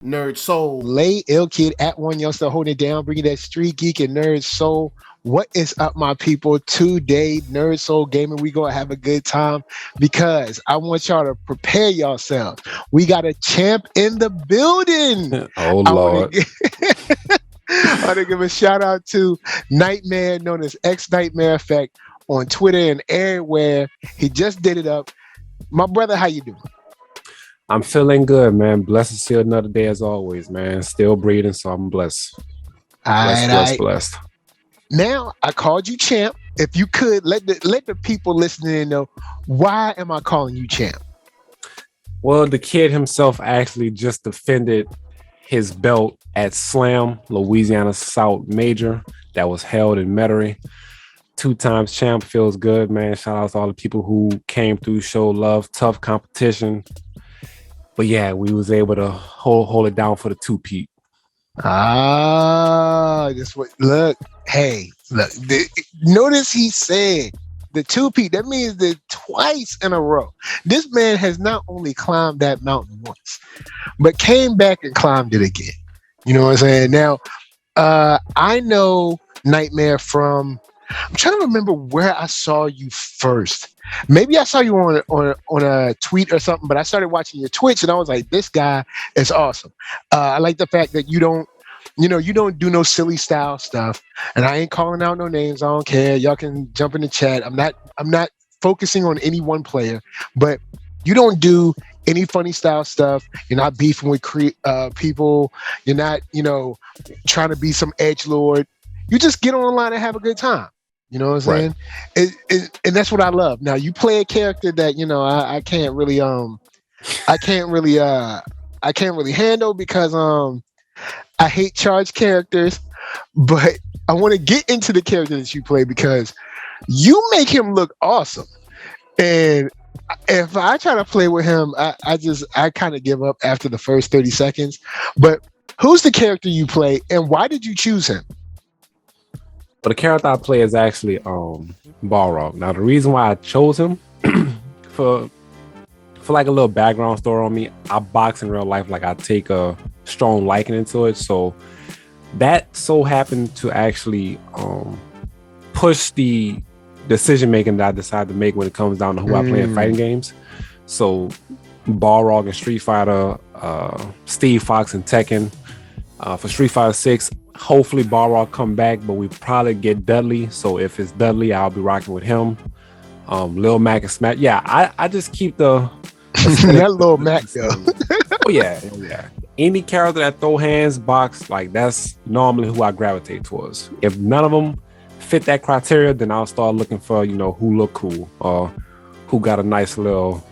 Nerd Soul. Lay Ill Kid at OneYoungsta holding it down, bringing that street geek and nerd soul. What is up, my people? Today, Nerd Soul Gaming, we gonna have a good time because I want y'all to prepare yourselves. We got a champ in the building. Oh I want Lord. to give a shout out to Nightmare, known as XNightmare Effect, on Twitter and everywhere. He just did it up. My brother, how you doing? I'm feeling good, man. Blessed to see another day as always, man. Still breathing, so I'm blessed. Blessed. Now I called you champ. If you could let the people listening know, why am I calling you champ? Well, the kid himself actually just defended his belt at SLAM, Louisiana South Major, that was held in Metairie. 2 times champ, feels good, man. Shout out to all the people who came through, showed love, tough competition. But yeah, we was able to hold it down for the 2-peat. Just what? Look, notice he said the 2-peat. That means that twice in a row. This man has not only climbed that mountain once, but came back and climbed it again. You know what I'm saying? Now, I know Nightmare from. I'm trying to remember where I saw you first. Maybe I saw you on a tweet or something, but I started watching your Twitch and I was like, this guy is awesome. I like the fact that you don't do no silly style stuff. And I ain't calling out no names. I don't care. Y'all can jump in the chat. I'm not focusing on any one player, but you don't do any funny style stuff. You're not beefing with people. You're not, trying to be some edgelord. You just get online and have a good time. You know what I'm saying? And that's what I love. Now you play a character that I can't really handle because I hate charge characters, but I want to get into the character that you play because you make him look awesome. And if I try to play with him, I kind of give up after the first 30 seconds. But who's the character you play and why did you choose him? But the character I play is actually Balrog. Now the reason why I chose him for like a little background story on me, I box in real life, like I take a strong liking into it. So that so happened to actually push the decision making that I decided to make when it comes down to who I play in fighting games. So Balrog in Street Fighter, Steve Fox in Tekken. For Street Fighter 6, hopefully Balrog come back, but we probably get Dudley. So if it's Dudley, I'll be rocking with him. Lil Mac and Smash. Yeah, I just keep the that Lil Mac though. Oh yeah. Any character that throw hands, box, like that's normally who I gravitate towards. If none of them fit that criteria, then I'll start looking for who look cool or who got a nice little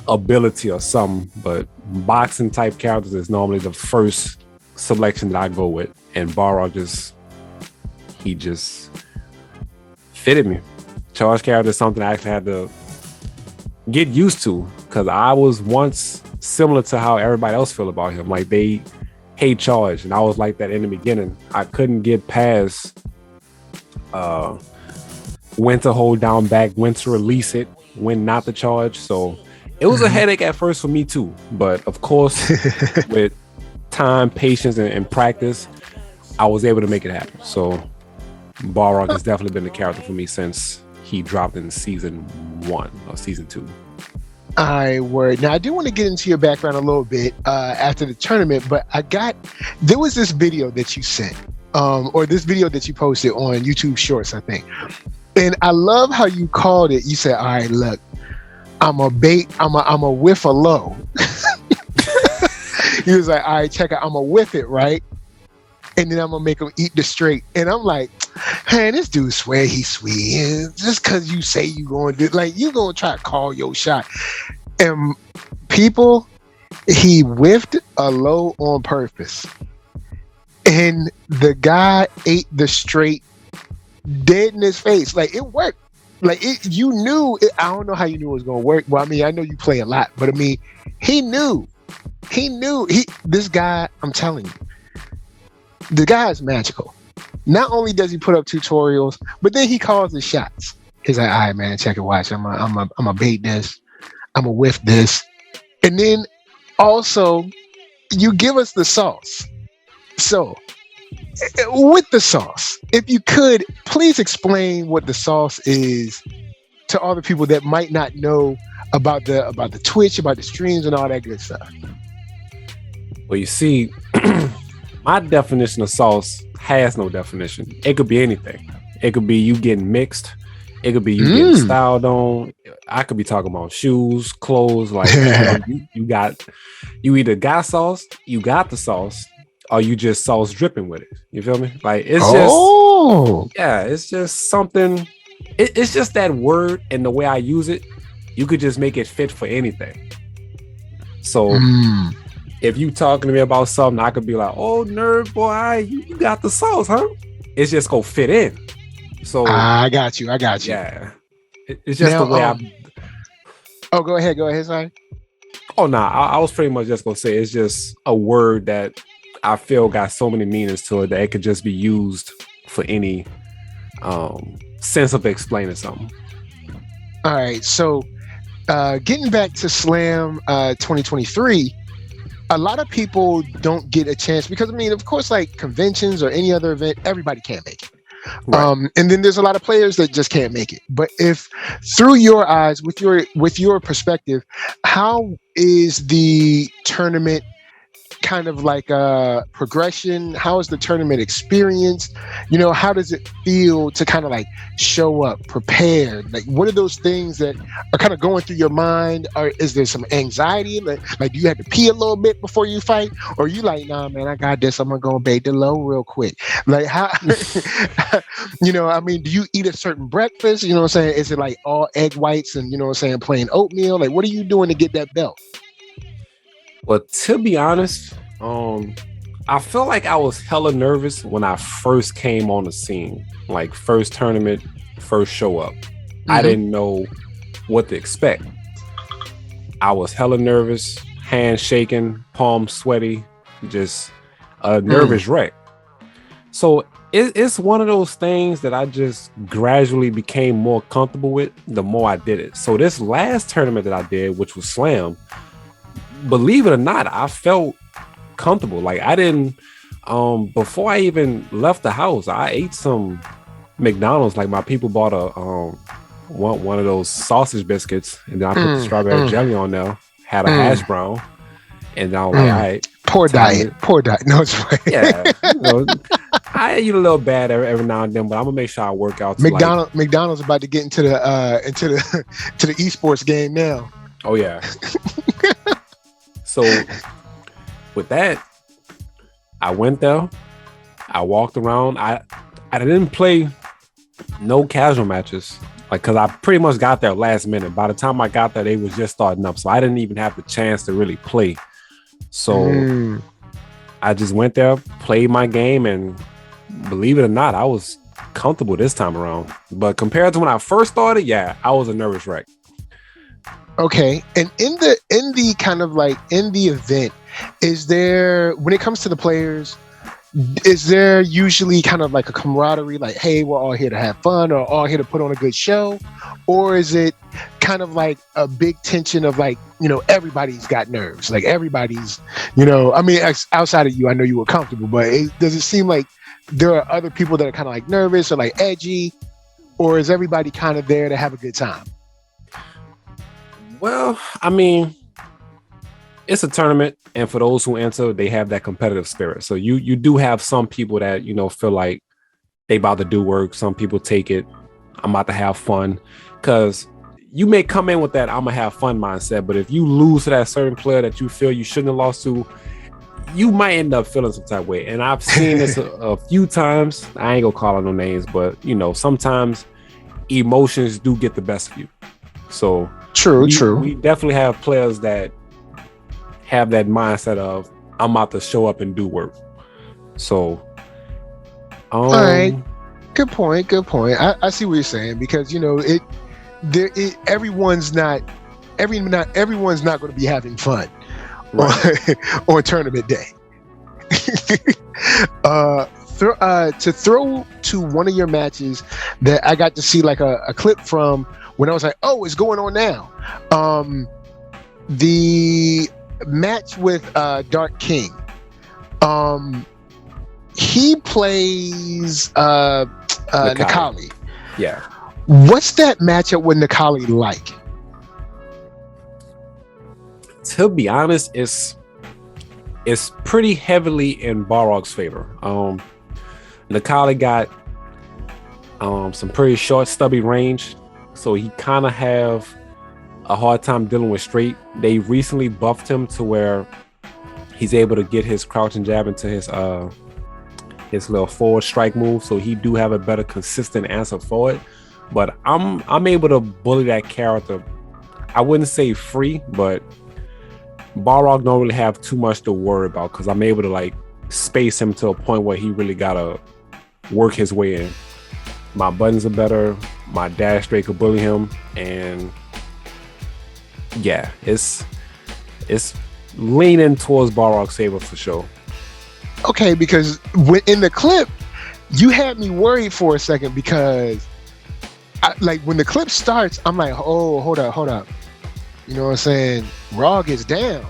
ability or something. But boxing type characters is normally the first selection that I go with, and Balrog just fitted me. Charge character is something I actually had to get used to because I was once similar to how everybody else feel about him. Like they hate charge, and I was like that in the beginning. I couldn't get past when to hold down back, when to release it, when not to charge. So it was a headache at first for me too, but of course with time, patience, and practice, I was able to make it happen. So Balrog has definitely been the character for me since he dropped in season 1 or season 2. Now I do want to get into your background a little bit after the tournament, but there was this video that you sent, or this video that you posted on YouTube Shorts, I think. And I love how you called it. You said, all right, look, I'm a whiff a low. He was like, all right, check it. I'm going to whip it, right? And then I'm going to make him eat the straight. And I'm like, man, this dude swear he's sweet. And just because you say you going to do, like, you going to try to call your shot. And people, he whiffed a low on purpose. And the guy ate the straight dead in his face. Like, it worked. Like, you knew, I don't know how you knew it was going to work. Well, I mean, I know you play a lot, but I mean, he knew. This guy, I'm telling you, the guy is magical. Not only does he put up tutorials, but then he calls the shots. He's like, all right, man, check it, watch. I'm a bait this. I'm a whiff this. And then also, you give us the sauce. So, with the sauce, if you could please explain what the sauce is to all the people that might not know about the Twitch, about the streams, and all that good stuff. Well, you see, my definition of sauce has no definition. It could be anything. It could be you getting mixed. It could be you getting styled on. I could be talking about shoes, clothes. Like you either got sauce, you got the sauce, or you just sauce dripping with it. You feel me? Like it's it's just something. It's just that word and the way I use it. You could just make it fit for anything. So if you talking to me about something, I could be like, "Oh, nerd boy, you got the sauce, huh?" It's just gonna fit in. So I got you. Yeah, it's just now, the way Oh, go ahead, sorry. Oh, nah, I was pretty much just gonna say it's just a word that I feel got so many meanings to it that it could just be used for any sense of explaining something. All right, so getting back to Slam 2023, a lot of people don't get a chance because, I mean, of course, like conventions or any other event, everybody can't make it. Right. And then there's a lot of players that just can't make it. But if through your eyes, with your perspective, how is the tournament kind of like a progression? How is the tournament experience? You know, how does it feel to kind of like show up prepared? Like, what are those things that are kind of going through your mind? Or is there some anxiety? Like do you have to pee a little bit before you fight? Or you like, nah, man, I got this. I'm gonna go bait the low real quick. Like how, you know, I mean, do you eat a certain breakfast? You know what I'm saying? Is it like all egg whites and, you know what I'm saying, plain oatmeal? Like, what are you doing to get that belt? Well, to be honest, I felt like I was hella nervous when I first came on the scene, like first tournament, first show up. I didn't know what to expect. I was hella nervous, hands shaking, palms sweaty, just a nervous wreck. So it's one of those things that I just gradually became more comfortable with the more I did it. So this last tournament that I did, which was Slam, believe it or not, I felt comfortable. Like I didn't before I even left the house, I ate some McDonald's. Like my people bought a one of those sausage biscuits, and then I put the strawberry jelly on there, had a hash brown, and I was like, all right, poor diet. No, it's right. Yeah, you know, I eat a little bad every now and then, but I'm gonna make sure I work out. McDonald's about to get into the esports game now. Oh yeah. So with that, I went there. I walked around. I didn't play no casual matches, like, because I pretty much got there last minute. By the time I got there, they was just starting up, so I didn't even have the chance to really play. So I just went there, played my game, and believe it or not, I was comfortable this time around. But compared to when I first started, yeah, I was a nervous wreck. Okay, and in the kind of like in the event, is there, when it comes to the players, is there usually kind of like a camaraderie, like, hey, we're all here to have fun or all here to put on a good show? Or is it kind of like a big tension of like, you know, everybody's got nerves, like everybody's, you know, I mean, outside of you, I know you were comfortable, but does it seem like there are other people that are kind of like nervous or like edgy, or is everybody kind of there to have a good time? Well, I mean, it's a tournament, and for those who enter, they have that competitive spirit. So you do have some people that, you know, feel like they about to do work. Some people take it, I'm about to have fun, because you may come in with that I'm gonna have fun mindset, but if you lose to that certain player that you feel you shouldn't have lost to, you might end up feeling some type of way. And I've seen this a few times. I ain't gonna call out no names, but you know, sometimes emotions do get the best of you. So True. We definitely have players that have that mindset of I'm about to show up and do work. So, all right, good point. I see what you're saying, because you know everyone's not going to be having fun on tournament day. To throw to one of your matches that I got to see like a clip from when I was like, oh, it's going on now. The match with Dark King. He plays Nikali. Yeah. What's that matchup with Nikali like? To be honest, it's pretty heavily in Balrog's favor. Nikali got some pretty short, stubby range, so he kind of have a hard time dealing with straight. They recently buffed him to where he's able to get his crouching jab into his little forward strike move, so he do have a better consistent answer for it. But I'm able to bully that character. I wouldn't say free, but Balrog don't really have too much to worry about because I'm able to like space him to a point where he really gotta work his way in. My buttons are better, my dash straight could bully him, and yeah, it's leaning towards Balrog's favor for sure. Okay, because in the clip, you had me worried for a second because like when the clip starts, I'm like, oh, hold up. You know what I'm saying? Rog is down.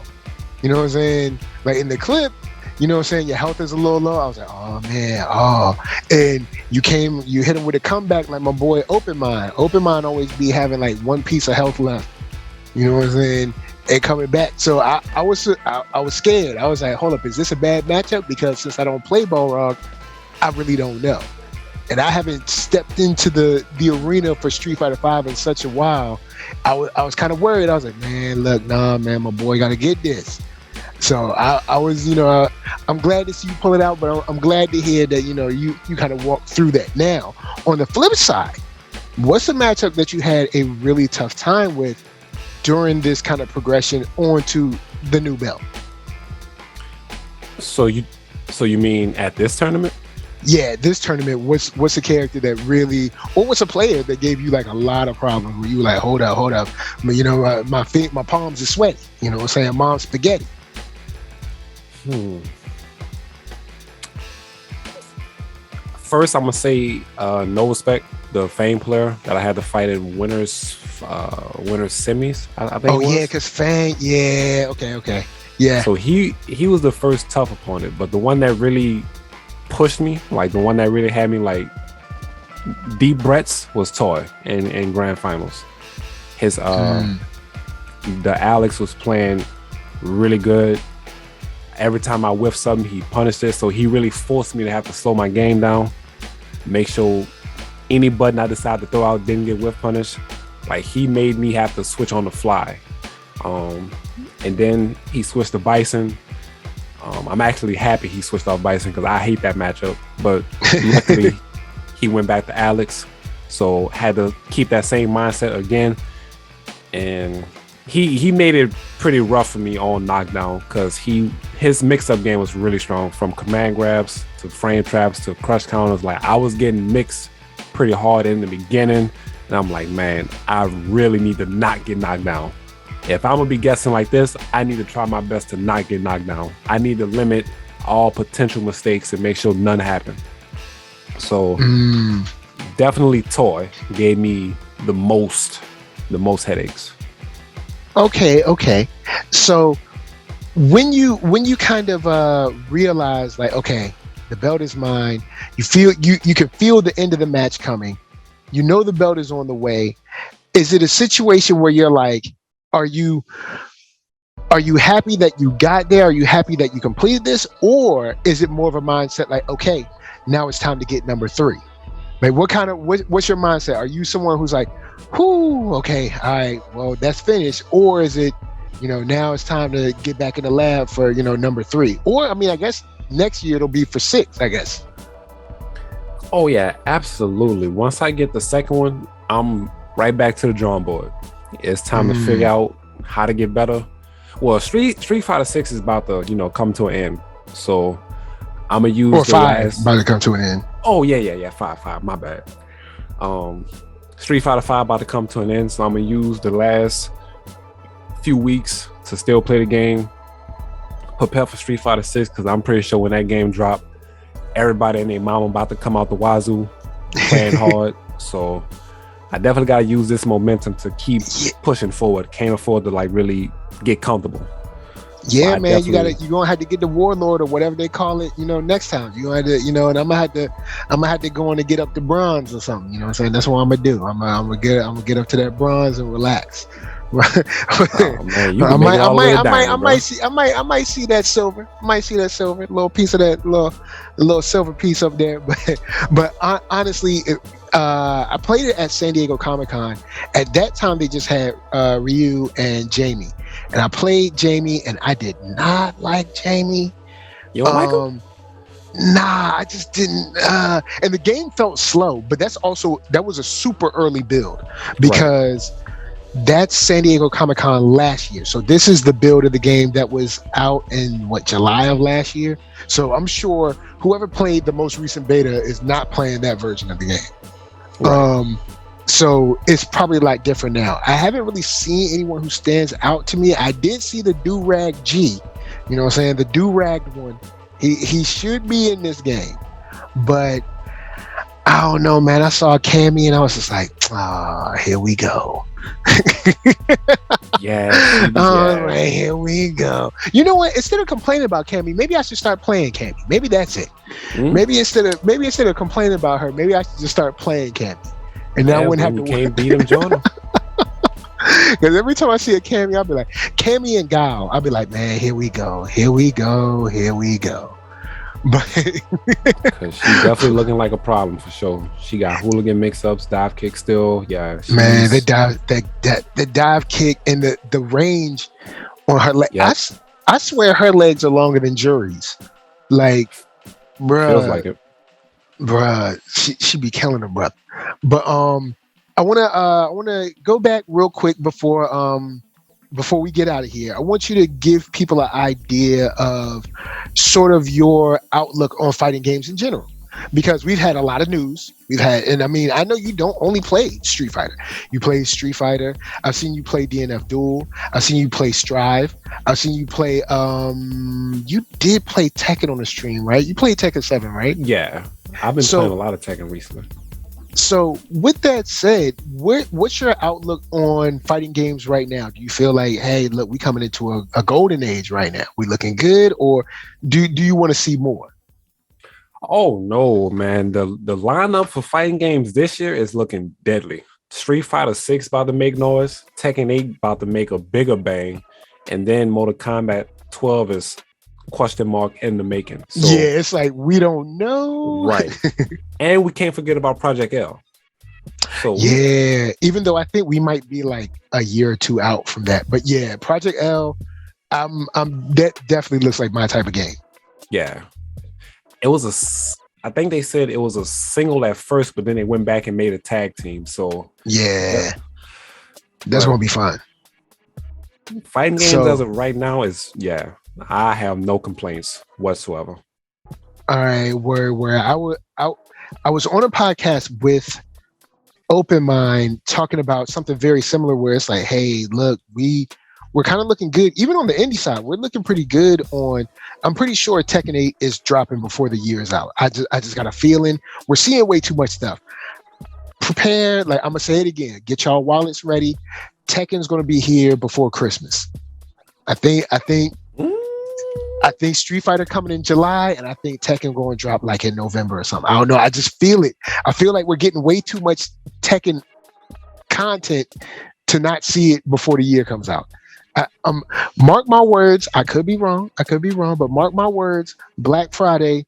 You know what I'm saying? Like in the clip, you know what I'm saying? Your health is a little low. I was like, oh man, and you hit him with a comeback like my boy Open Mind. Open Mind always be having like one piece of health left. You know what I'm saying? And coming back. So I was scared. I was like, hold up, is this a bad matchup? Because since I don't play Balrog, I really don't know. And I haven't stepped into the arena for Street Fighter V in such a while. I was kind of worried. I was like, man, look, nah, man, my boy got to get this. So I was, I'm glad to see you pull it out, but I'm glad to hear that, you kind of walked through that. Now, on the flip side, what's a matchup that you had a really tough time with during this kind of progression onto the new belt? So you mean at this tournament? Yeah, this tournament, what's a character that really, or what's a player that gave you like a lot of problems where you were like, hold up, my palms are sweaty, you know what I'm saying, mom's spaghetti. First, I'm gonna say No Respect, the Fang player that I had to fight in winners semis. I think. Oh yeah, because Fang. Yeah. Okay. Yeah. So he was the first tough opponent, but the one that really pushed me, like the one that really had me like deep breaths, was Toy in grand finals. His the Alex was playing really good. Every time I whiffed something, he punished it. So he really forced me to have to slow my game down, make sure any button I decided to throw out didn't get whiff punished. Like he made me have to switch on the fly. And then he switched to Bison. I'm actually happy he switched off Bison because I hate that matchup. But luckily, he went back to Alex. So had to keep that same mindset again. And he made it pretty rough for me on knockdown because his mix-up game was really strong, from command grabs to frame traps to crush counters. Like I was getting mixed pretty hard in the beginning, and I'm like, man, I really need to not get knocked down. If I'm gonna be guessing like this, I need to try my best to not get knocked down. I need to limit all potential mistakes and make sure none happen. So definitely Toy gave me the most headaches. Okay. So when you kind of realize like, okay, the belt is mine, you can feel the end of the match coming. You know the belt is on the way. Is it a situation where you're like, are you happy that you got there? Are you happy that you completed this? Or is it more of a mindset like, okay, now it's time to get number 3? Like what's your mindset? Are you someone who's like, whoo, okay, all right, well, that's finished? Or is it, now it's time to get back in the lab for, number 3? Or, I mean, I guess next year it'll be for 6, I guess. Oh yeah, absolutely. Once I get the second one, I'm right back to the drawing board. It's time to figure out how to get better. Well, Street Fighter 6 is about to, come to an end. So I'm gonna use the 5 last... about to come to an end. Oh yeah, 5, my bad. Street Fighter 5 about to come to an end, so I'm gonna use the last few weeks to still play the game, prepare for Street Fighter 6, because I'm pretty sure when that game dropped, everybody and their mama about to come out the wazoo playing hard. So I definitely gotta use this momentum to keep pushing forward. Can't afford to like really get comfortable. So Yeah, I man, you're definitely, gonna have to get the warlord or whatever they call it, next time. You gonna have to, and I'm gonna have to go on and get up to bronze or something. You know what I'm saying? That's what I'm gonna do. I'm gonna get up to that bronze and relax. oh man, you I can make might, it I all the way might, to I might, I diamond, bro. might see, I might see that silver. I might see that silver, little piece of that little silver piece up there. But honestly, I played it at San Diego Comic-Con. At that time, they just had Ryu and Jamie, and I played Jamie, and I did not like Jamie. You don't like him? Nah, I just didn't. And the game felt slow, but that was a super early build because. Right. That's San Diego Comic-Con last year. So this is the build of the game that was out in July of last year. So I'm sure whoever played the most recent beta is not playing that version of the game. Right. So it's probably a lot different now. I haven't really seen anyone who stands out to me. I did see the Do-Rag G. You know what I'm saying? The Do-Rag one. He should be in this game. But I don't know, man. I saw Cammy and I was just like, here we go. Right, here we go. You know what? Instead of complaining about Cammy, maybe I should start playing Cammy. Maybe that's it. Maybe instead of complaining about her, maybe I should just start playing Cammy. And now I wouldn't have to. Can't beat him, join him. Because every time I see a Cammy, I'll be like, Cammy and Guile. I'll be like, man, here we go. Here we go. Here we go. But because she's definitely looking like a problem for sure. She got hooligan mix-ups, dive kick still. Yeah, man, the dive kick and the range on her leg. Yep. I swear her legs are longer than Jury's. Like, bruh, feels like it. Bruh, she be killing her, bruh. But I wanna go back real quick before we get out of here. I want you to give people an idea of sort of your outlook on fighting games in general, because we've had a lot of news. And I mean, I know you don't only play Street Fighter. You play Street Fighter. I've seen you play DNF Duel. I've seen you play Strive. I've seen you play, you did play Tekken on the stream, right? You played Tekken 7, right? Yeah. I've been playing a lot of Tekken recently. So with that said, what's your outlook on fighting games right now? Do you feel like, hey, look, we coming into a golden age right now? We looking good, or do you want to see more? Oh no, man. The lineup for fighting games this year is looking deadly. Street Fighter 6 about to make noise, Tekken 8 about to make a bigger bang, and then Mortal Kombat 12 is question mark in the making. So, yeah, it's like we don't know. Right. And we can't forget about Project L. So yeah, even though I think we might be like a year or two out from that. But yeah, Project L, that definitely looks like my type of game. Yeah. I think they said it was a single at first, but then they went back and made a tag team. So yeah. That's gonna be fun. Fighting games as of right now is I have no complaints whatsoever. All right, where I was on a podcast with Open Mind talking about something very similar, where it's like, hey, look, we're kind of looking good, even on the indie side. We're looking pretty good on. I'm pretty sure Tekken 8 is dropping before the year is out. I just got a feeling we're seeing way too much stuff. Prepare, like I'm gonna say it again. Get y'all wallets ready. Tekken's gonna be here before Christmas. I think Street Fighter coming in July, and I think Tekken going to drop like in November or something. I don't know. I just feel it. I feel like we're getting way too much Tekken content to not see it before the year comes out. Mark my words. I could be wrong, but mark my words. Black Friday,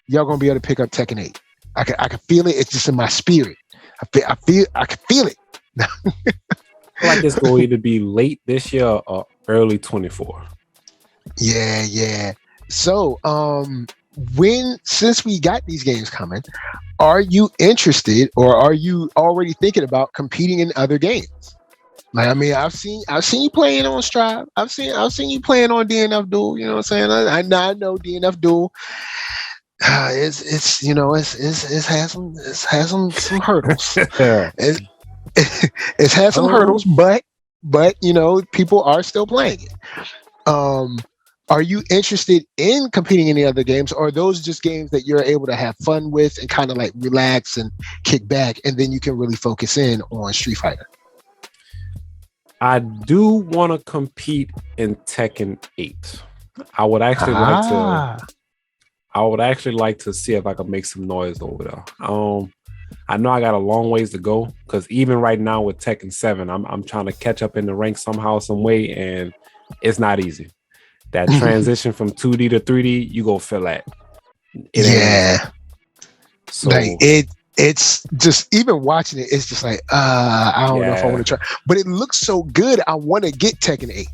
y'all gonna be able to pick up Tekken 8. I can feel it. It's just in my spirit. I can feel it. I feel like it's going to either be late this year or early 24. Yeah. So, since we got these games coming, are you interested, or are you already thinking about competing in other games? Like, I mean, I've seen you playing on Strive. I've seen you playing on DNF Duel. You know what I'm saying? I know DNF Duel. It's has some hurdles. It's had some hurdles, but people are still playing it. Are you interested in competing in any other games, or are those just games that you're able to have fun with and kind of like relax and kick back, and then you can really focus in on Street Fighter? I do want to compete in Tekken 8. I would actually like to. I would actually like to see if I could make some noise over there. I know I got a long ways to go because even right now with Tekken 7, I'm trying to catch up in the ranks somehow, some way, and it's not easy. That transition from 2D to 3D, you go feel that. So like it's just even watching it, it's just like I don't know if I want to try, but it looks so good. I want to get Tekken 8.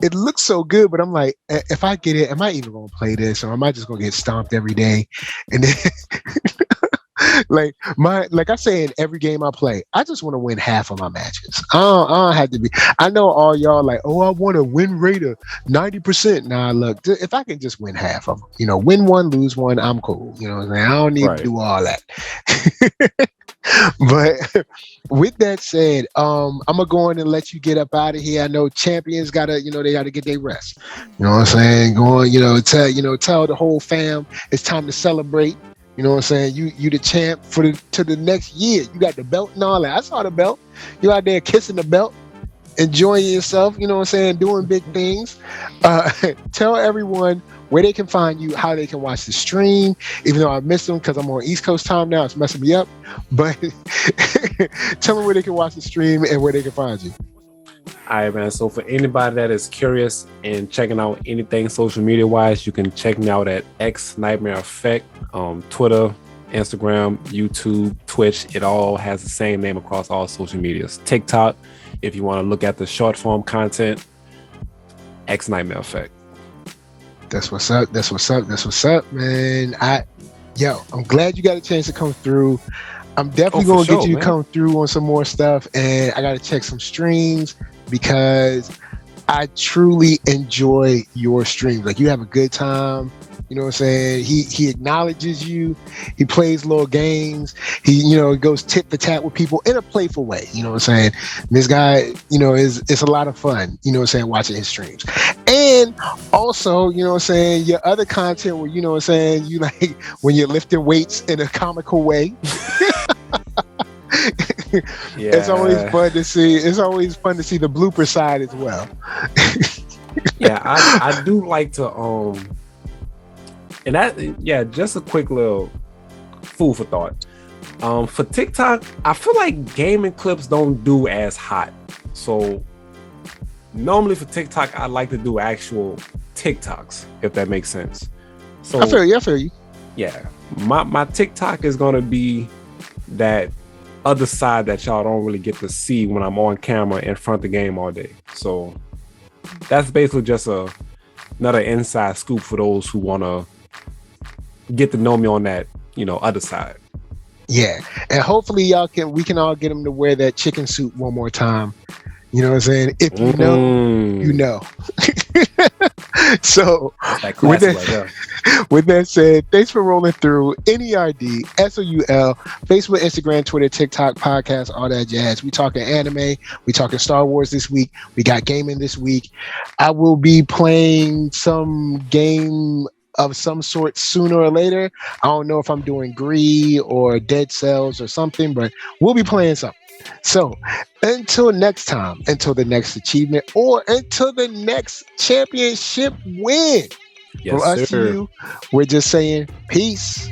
It looks so good, but I'm like, if I get it, am I even gonna play this, or am I just gonna get stomped every day? And then like I say in every game I play, I just want to win half of my matches. I don't have to be. I know all y'all like, oh, I want a win rate of 90%. Nah, look, if I can just win half of them, win one, lose one, I'm cool. You know what I'm saying? I don't need to do all that. But with that said, I'm gonna go in and let you get up out of here. I know champions gotta, they gotta get their rest. You know what I'm saying? Go on, tell the whole fam it's time to celebrate. You know what I'm saying? You the champ to the next year. You got the belt and all that. I saw the belt. You out there kissing the belt, enjoying yourself. You know what I'm saying? Doing big things. Tell everyone where they can find you, how they can watch the stream. Even though I missed them because I'm on East Coast time now, it's messing me up. But tell them where they can watch the stream and where they can find you. All right, man. So for anybody that is curious and checking out anything social media wise, you can check me out at XNightmare Effect, Twitter, Instagram, YouTube, Twitch. It all has the same name across all social medias. TikTok, if you want to look at the short form content, XNightmare Effect. That's what's up. That's what's up, man. I'm glad you got a chance to come through. I'm definitely going to get you to come through on some more stuff, and I got to check some streams because I truly enjoy your streams. Like, you have a good time. You know what I'm saying? He acknowledges you. He plays little games. He goes tit for tat with people in a playful way. You know what I'm saying? This guy, it's a lot of fun, you know what I'm saying, watching his streams. And also, you know what I'm saying, your other content where, you know what I'm saying, you like when you're lifting weights in a comical way. It's always fun to see. It's always fun to see the blooper side as well. I do like to and that just a quick little food for thought. For TikTok, I feel like gaming clips don't do as hot. So normally for TikTok, I like to do actual TikToks, if that makes sense. So I feel you. Yeah. My TikTok is gonna be that other side that y'all don't really get to see when I'm on camera in front of the game all day. So that's basically just another inside scoop for those who wanna get to know me on that, other side. Yeah, and hopefully we can all get them to wear that chicken suit one more time. You know what I'm saying? If you know, you know. So with that said, thanks for rolling through. NERDSoul, Facebook, Instagram, Twitter, TikTok, podcast, all that jazz. We talking anime. We talking Star Wars this week. We got gaming this week. I will be playing some game of some sort sooner or later. I don't know if I'm doing Gree or Dead Cells or something, but we'll be playing something. So until next time, until the next achievement, or until the next championship win, from us to you, we're just saying peace.